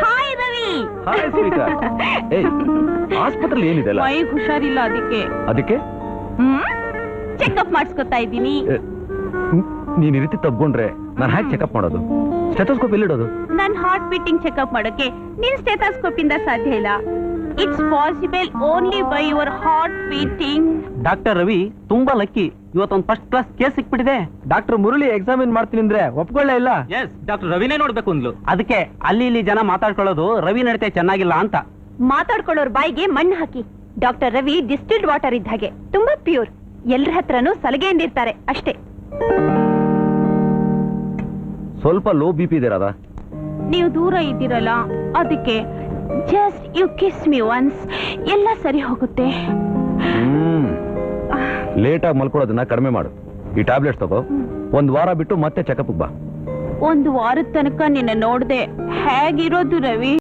Hi Ravi. Hi sweet. ಏಯ್, ಆಸ್ಪತ್ರೆಯಲ್ಲಿ ಏನಿದೆ ಅಲ್ಲ? ಮೈ ಹುಷಾರಿಲ್ಲ ಅದಕ್ಕೆ ಚೆಕಪ್ ಮಾಡಿಸ್ಕೊತಾ ಇದ್ದೀನಿ. ನೀನ್ ಈ ರೀತಿ ತಬ್ಕೊಂಡ್ರೆ ನಾನು ಹ್ಯಾಕ್ ಚೆಕಪ್ ಮಾಡೋದು? ಸ್ಟೆಥೋಸ್ಕೋಪ್ ಎಲ್ಲಿಡೋದು? ನನ್ ಹಾರ್ಟ್ ಬೀಟಿಂಗ್ ಚೆಕಪ್ ಮಾಡೋಕೆ ನಿನ್ ಸ್ಟೆಥೋಸ್ಕೋಪ್ ಇಂದ ಸಾಧ್ಯ ಇಲ್ಲ. It's possible only by your heart beating. Doctor Ravi ತುಂಬಾ ಲಕ್ಕಿ, ಇವತ್ತೊಂದು ಫಸ್ಟ್ ಕ್ಲಾಸ್ ಕೇಸ್ ಸಿಕ್ಬಿಟ್ಟಿದೆ. ಡಾಕ್ಟರ್ ಮುರಳಿ ಎಕ್ಸಾಮಿನ್ ಮಾಡ್ತೀನಿ ಅಂದ್ರೆ ಒಪ್ಕೊಳ್ಳೇ ಇಲ್ಲ. ಎಸ್, ಡಾಕ್ಟರ್ ರವಿನೇ ನೋಡ್ಬೇಕು ಅಂದ್ಲು. ಅದಕ್ಕೆ ಅಲ್ಲಿ ಇಲ್ಲಿ ಜನ ಮಾತಾಡ್ಕೊಳ್ಳೋದು ರವಿ ನಡತೆ ಚೆನ್ನಾಗಿಲ್ಲ ಅಂತ. ಮಾತಾಡ್ಕೊಳ್ಳೋರ್ ಬಾಯಿಗೆ ಮಣ್ಣು ಹಾಕಿ. ಡಾಕ್ಟರ್ ರವಿ ಡಿಸ್ಟಿಲ್ಡ್ ವಾಟರ್ ಇದ್ದ ಹಾಗೆ, ತುಂಬಾ ಪ್ಯೂರ್. ಎಲ್ರ ಹತ್ರನೂ ಸಲಹೆಯಿಂದಿರ್ತಾರೆ ಅಷ್ಟೇ. ಸ್ವಲ್ಪ ಲೋ ಬಿ ಪಿ ಇದೆ ರಾಧಾ. ನೀವು ದೂರ ಇದ್ದೀರಲ್ಲ ಅದಕ್ಕೆ. Just you kiss me once, ಎಲ್ಲ ಸರಿ ಹೋಗುತ್ತೆ. ಲೇಟ್ ಆಗಿ ಮಲ್ಕೊಳ್ಳೋದನ್ನ ಕಡಿಮೆ ಮಾಡು. ಈ ಟ್ಯಾಬ್ಲೆಟ್ಸ್ ತಗೋ, ಒಂದ್ ವಾರ ಬಿಟ್ಟು ಮತ್ತೆ ಚೆಕಪ್ ಬಾ. ಒಂದು ವಾರದ ತನಕ ನಿನ್ನ ನೋಡ್ದೆ ಹೇಗಿರೋದು ರವಿ?